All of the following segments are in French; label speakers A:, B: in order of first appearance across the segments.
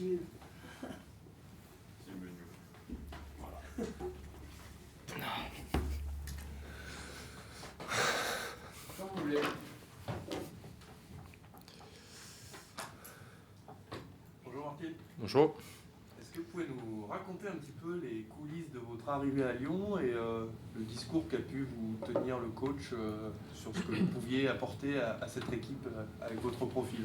A: jouer.
B: C'est le menu. Voilà. Comme vous voulez. Bonjour Martin.
C: Bonjour.
B: Est-ce que vous pouvez nous raconter un petit peu les coulisses de votre arrivée à Lyon et le discours qu'a pu vous tenir le coach sur ce que vous pouviez apporter à cette équipe avec votre profil?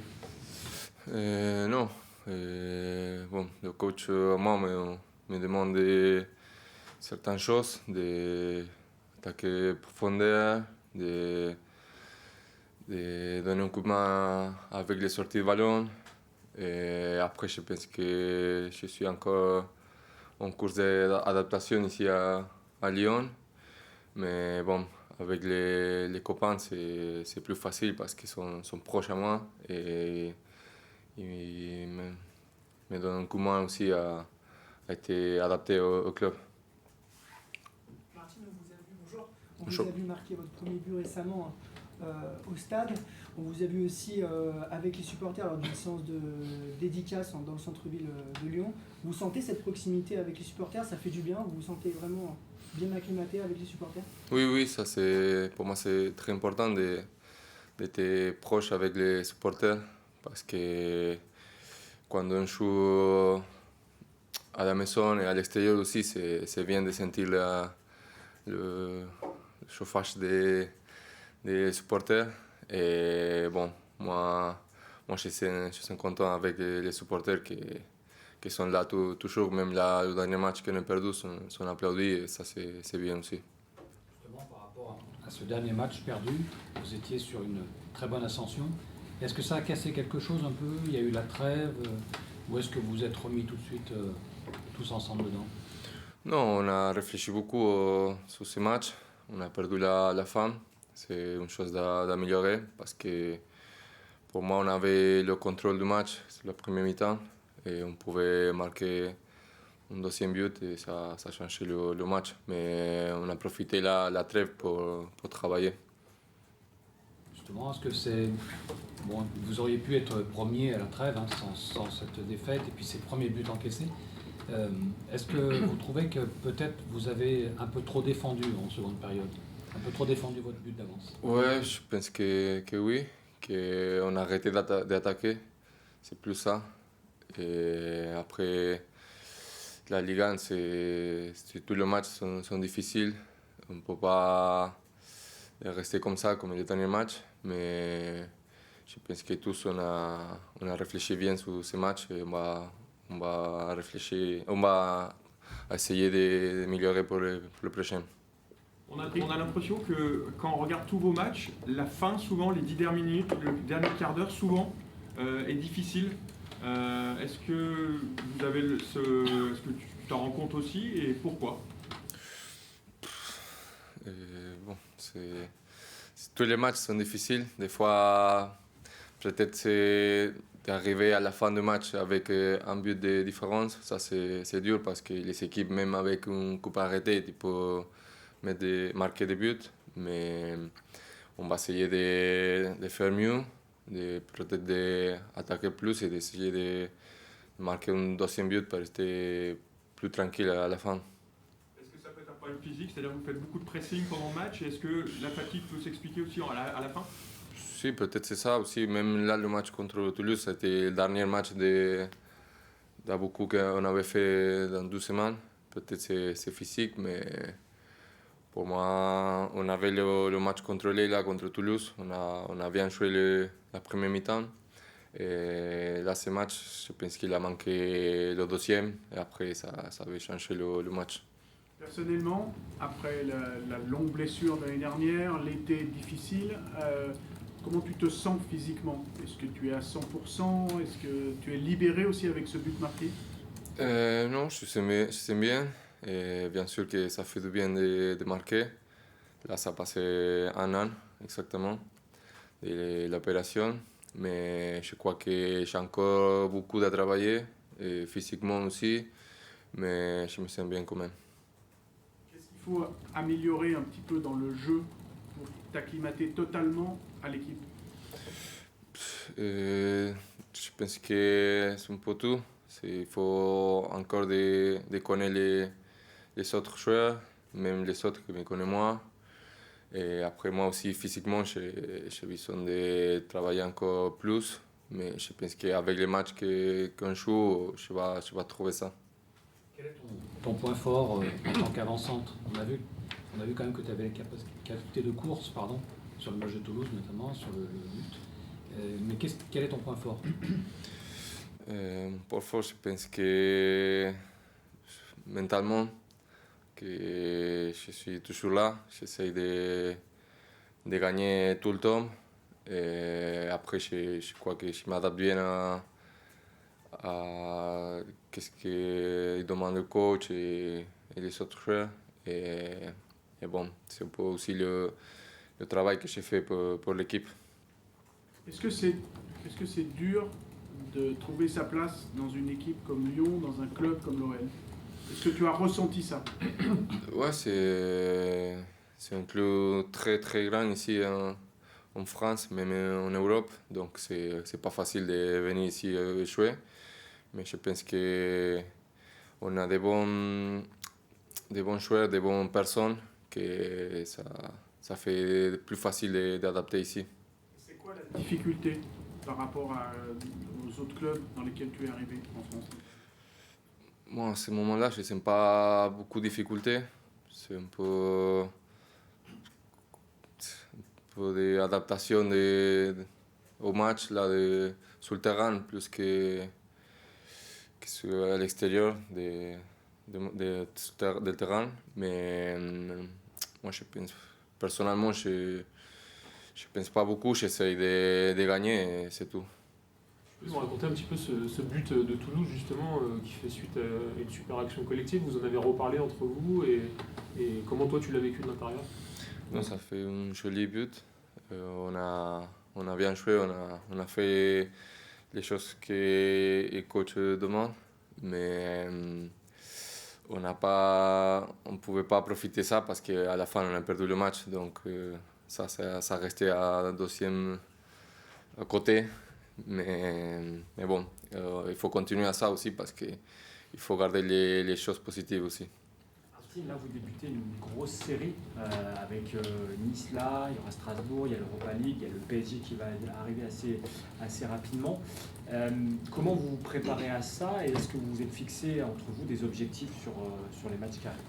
C: Non. Bon, le coach, moi, me demande certaines choses, d'attaquer profondeur, de donner un coup de main avec les sorties de ballon. Et après, je pense que je suis encore en cours d'adaptation ici à Lyon. Mais bon, avec les copains, c'est plus facile parce qu'ils sont proches à moi. Et ils me donnent un coup de main aussi à être adapté au club.
A: Martin, bonjour. On
C: Bonjour.
A: vous a vu marquer votre premier but récemment au stade. On vous a vu aussi avec les supporters lors d'une séance de dédicace dans le centre-ville de Lyon. Vous sentez cette proximité avec les supporters? Ça fait du bien? Vous vous sentez vraiment bien acclimaté avec les supporters?
C: Oui, ça pour moi c'est très important d'être proche avec les supporters parce que quand on joue à la maison et à l'extérieur aussi, c'est bien de sentir le chauffage des supporters. Et bon, moi je suis content avec les supporters qui sont là toujours, même là, le dernier match qu'on a perdu, sont applaudis et ça c'est bien aussi.
D: Justement, par rapport à ce dernier match perdu, vous étiez sur une très bonne ascension. Est-ce que ça a cassé quelque chose un peu? Il y a eu la trêve? Ou est-ce que vous vous êtes remis tout de suite tous ensemble dedans?
C: Non, on a réfléchi beaucoup sur ce match. On a perdu la fin. C'est une chose d'améliorer parce que pour moi, on avait le contrôle du match sur la première mi-temps et on pouvait marquer un deuxième but et ça a changé le match. Mais on a profité de la trêve pour travailler.
D: Justement, est-ce que c'est... Bon, vous auriez pu être premier à la trêve sans cette défaite et puis ces premiers buts encaissés. Est-ce que vous trouvez que peut-être vous avez un peu trop défendu en seconde période? Un peu trop défendu votre but d'avance?
C: Ouais, je pense que oui, qu'on a arrêté d'attaquer. C'est plus ça. Et après, la Ligue 1, tous les matchs sont difficiles. On ne peut pas rester comme ça, comme les derniers matchs. Mais je pense que tous, on a réfléchi bien sur ces matchs et on va essayer d'améliorer pour le prochain.
E: On a l'impression que quand on regarde tous vos matchs, la fin, souvent, les 10 dernières minutes, le dernier quart d'heure, souvent, est difficile. Est-ce que vous avez est-ce que tu t'en rends compte aussi et pourquoi?
C: Bon, tous les matchs sont difficiles. Des fois, peut-être c'est d'arriver à la fin du match avec un but de différence. Ça, c'est dur parce que les équipes, même avec une coupe arrêtée, tu peux marquer des buts. Mais on va essayer de faire mieux, peut-être d'attaquer plus et d'essayer de marquer un deuxième but pour rester plus tranquille à la fin.
E: Est-ce que ça peut être un problème physique? C'est-à-dire que vous faites beaucoup de pressing pendant le match et est-ce que la fatigue peut s'expliquer aussi à la fin?
C: Si, peut-être c'est ça aussi. Même là, le match contre Toulouse, c'était le dernier match de beaucoup qu'on avait fait dans 2 semaines. Peut-être c'est physique, mais pour moi, on avait le match contrôlé là contre Toulouse. On a bien joué la première mi-temps. Et là, ce match, je pense qu'il a manqué le deuxième. Et après, ça avait changé le match.
F: Personnellement, après la longue blessure de l'année dernière, l'été difficile, comment tu te sens physiquement? Est-ce que tu es à 100%? Est-ce que tu es libéré aussi avec ce but marqué?
C: Non, je sens bien. Et bien sûr que ça fait du bien de marquer. Là, ça a passé 1 an exactement de l'opération. Mais je crois que j'ai encore beaucoup à travailler, et physiquement aussi. Mais je me sens bien quand même.
F: Qu'est-ce qu'il faut améliorer un petit peu dans le jeu pour t'acclimater totalement à l'équipe?
C: Je pense que c'est un peu tout. Il faut encore de connaître les autres joueurs, même les autres que me connaissent moi. Et après, moi aussi, physiquement, j'ai besoin de travailler encore plus. Mais je pense qu'avec les matchs qu'on joue, je vais trouver ça.
D: Quel est ton point fort en tant qu'avant-centre? On a vu quand même que tu avais les capacités de course, sur le match de Toulouse notamment, sur le but. Mais quel est ton point fort?
C: Pour fort, je pense que mentalement, que je suis toujours là. J'essaie de gagner tout le temps. Et après, je crois que je m'adapte bien à ce que demande le coach et les autres joueurs. Et bon, c'est un peu aussi le travail que j'ai fait pour l'équipe.
F: Est-ce que c'est dur de trouver sa place dans une équipe comme Lyon, dans un club comme l'OL? Est-ce que tu as ressenti ça?
C: Ouais, c'est un club très très grand ici en France, même en Europe. Donc c'est pas facile de venir ici jouer. Mais je pense qu'on a des bons joueurs, des bonnes personnes, que ça fait plus facile d'adapter ici.
F: C'est quoi la difficulté par rapport aux autres clubs dans lesquels tu es arrivé en France?
C: Moi, à ce moment-là, je ne sens pas beaucoup de difficultés. C'est un peu d'adaptation au match là, sur le terrain, plus que à l'extérieur du terrain. Mais moi, personnellement, je pense pas beaucoup. J'essaie de gagner et c'est tout.
G: Tu peux nous raconter un petit peu ce but de Toulouse, justement, qui fait suite à une super action collective? Vous en avez reparlé entre vous et comment toi tu l'as vécu de l'intérieur?
C: Non, ça fait un joli but. On a bien joué, on a fait les choses que le coach demande, mais on ne pouvait pas profiter de ça parce qu'à la fin on a perdu le match. Donc ça restait à deuxième côté. Mais bon, il faut continuer à ça aussi parce qu'il faut garder les choses positives aussi.
H: Martin, là vous débutez une grosse série avec Nice là, il y aura Strasbourg, il y a l'Europa League, il y a le PSG qui va arriver assez rapidement. Comment vous vous préparez à ça et est-ce que vous vous êtes fixé entre vous des objectifs sur les matchs qui arrivent?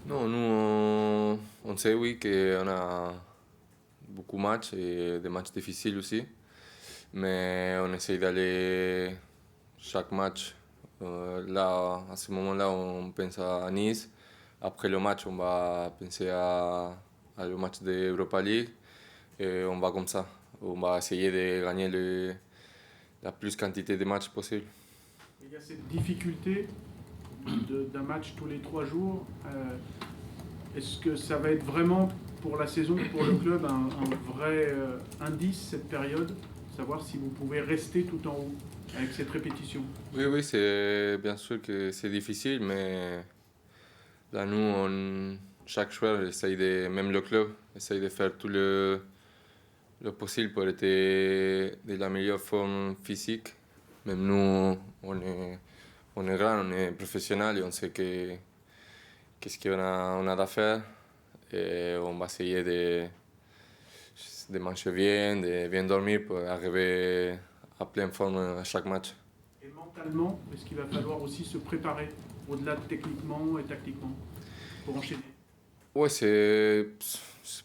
C: Non, nous on sait oui qu'on a beaucoup de matchs et des matchs difficiles aussi. Mais on essaie d'aller chaque match. Là, à ce moment-là, on pense à Nice. Après le match, on va penser à le match de l'Europa League. Et on va comme ça. On va essayer de gagner la plus quantité de matchs possible.
F: Il y a cette difficulté d'un match tous les 3 jours. Est-ce que ça va être vraiment pour la saison, pour le club, un vrai indice, cette période? Savoir si vous pouvez rester tout en haut avec cette répétition.
C: Oui, c'est bien sûr que c'est difficile, mais là, nous, chaque joueur essaye même le club, essaye de faire tout le possible pour être de la meilleure forme physique. Même nous, on est grand, on est professionnel et on sait qu'est-ce qu'on a à faire. Et on va essayer de manger bien, de bien dormir pour arriver à pleine forme à chaque match.
F: Et mentalement, est-ce qu'il va falloir aussi se préparer au-delà de techniquement et tactiquement pour enchaîner?
C: Oui, c'est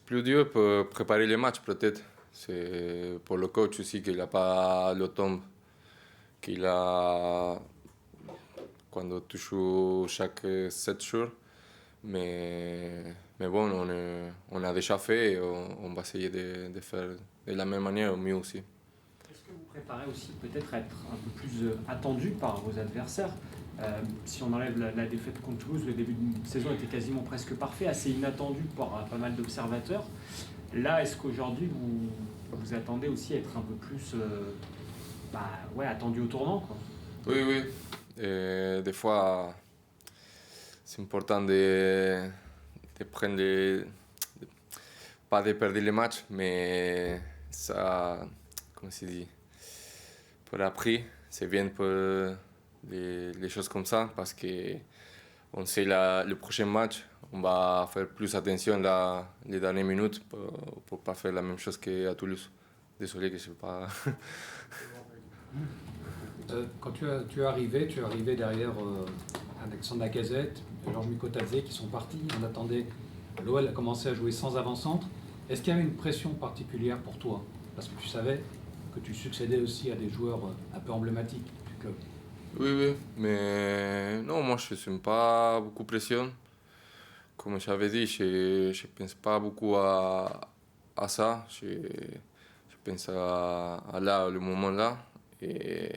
C: plus dur pour préparer les matchs peut-être. C'est pour le coach aussi qu'il n'a pas le temps qu'il a quand tu joues chaque 7 jours. Mais bon, on a déjà fait et on va essayer de faire de la même manière au mieux aussi.
H: Est-ce que vous préparez aussi peut-être à être un peu plus attendu par vos adversaires? Si on enlève la défaite contre Toulouse, le début de saison était quasiment presque parfait, assez inattendu par pas mal d'observateurs. Là, est-ce qu'aujourd'hui vous attendez aussi à être un peu plus attendu au tournant, quoi?
C: Oui. Et des fois, c'est important de prendre pas de perdre les matchs, mais ça, comme se dit, pour l'après, c'est bien pour les choses comme ça parce qu'on sait le prochain match, on va faire plus attention les dernières minutes pour pas faire la même chose qu'à Toulouse. Désolé que je ne sais pas.
D: Quand tu es arrivé derrière Alexandre Lacazette, Georges Mikotadze qui sont partis. On attendait, l'OL a commencé à jouer sans avant-centre. Est-ce qu'il y avait une pression particulière pour toi? Parce que tu savais que tu succédais aussi à des joueurs un peu emblématiques du club.
C: Oui, mais non, moi je ne suis pas beaucoup pression. Comme j'avais dit, je ne pense pas beaucoup à ça. Je pense à là, le moment là, et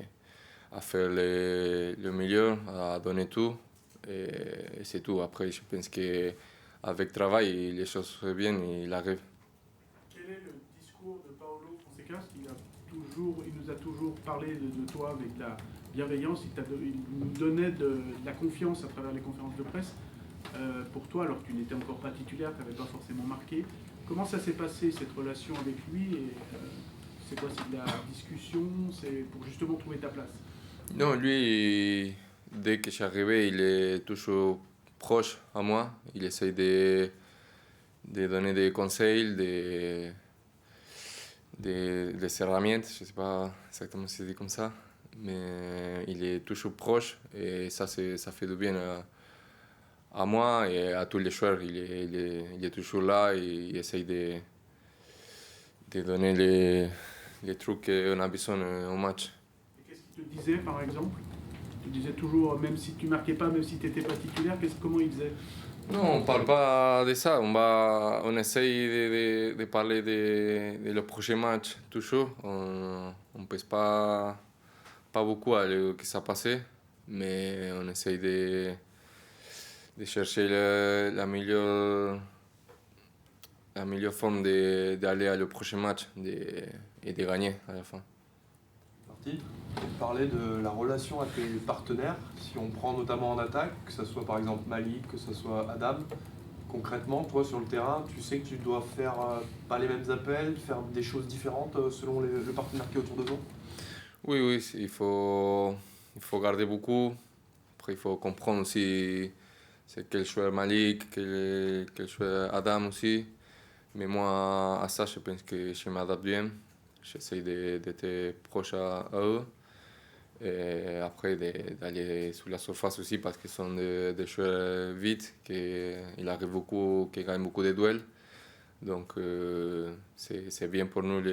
C: à faire le meilleur, à donner tout, et c'est tout. Après, je pense qu'avec travail, les choses reviennent et il arrive.
F: Quel est le discours de Paolo Fonseca? Il nous a toujours parlé de toi avec de la bienveillance, il nous donnait de la confiance à travers les conférences de presse. Pour toi, alors que tu n'étais encore pas titulaire, tu n'avais pas forcément marqué. Comment ça s'est passé, cette relation avec lui, et c'est quoi, c'est de la discussion, c'est pour justement trouver ta place?
C: Non, lui, dès que je suis arrivé, il est toujours proche à moi. Il essaye de donner des conseils, des herramientas, je ne sais pas exactement si c'est dit comme ça, mais il est toujours proche et ça fait du bien à moi et à tous les joueurs. Il est toujours là et il essaye de donner les trucs qu'on a besoin au match.
F: Et qu'est-ce qu'il te disait par exemple? Il te disait toujours, même si tu ne marquais pas, même si tu n'étais pas titulaire, comment il faisait?
C: Non, on ne parle pas de ça. On essaye de parler de le prochain match toujours. On ne pense pas beaucoup à ce qui s'est passé, mais on essaye de chercher la meilleure forme d'aller à le prochain match et de gagner à la fin.
B: Parti. Parler de la relation avec les partenaires, si on prend notamment en attaque, que ce soit par exemple Malik, que ce soit Adam, concrètement, toi sur le terrain, tu sais que tu dois faire pas les mêmes appels, faire des choses différentes selon le partenaire qui est autour de toi?
C: Oui, il faut garder beaucoup. Après, il faut comprendre aussi c'est quel joueur Malik, quel joueur Adam aussi. Mais moi, à ça, je pense que je m'adapte bien. J'essaie d'être proche à eux. Et après, d'aller sur la surface aussi parce qu'ils sont des joueurs vite, qu'ils arrivent beaucoup, qui gagnent beaucoup de duels. Donc, c'est bien pour nous,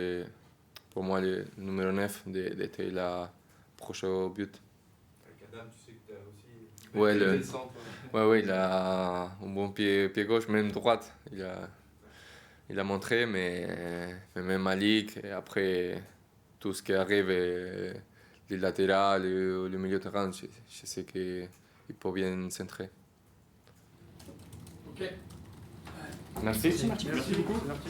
C: pour moi, le numéro 9, d'être là proche au but.
B: Avec Adam, tu sais que tu as aussi.
C: Ouais, il a un bon pied gauche, même droite. Il a montré, mais même Malik, et après tout ce qui arrive, les latérales, le milieu de terrain, je sais qu'il peut bien centrer.
B: Ok. Merci.
F: Merci beaucoup. Merci.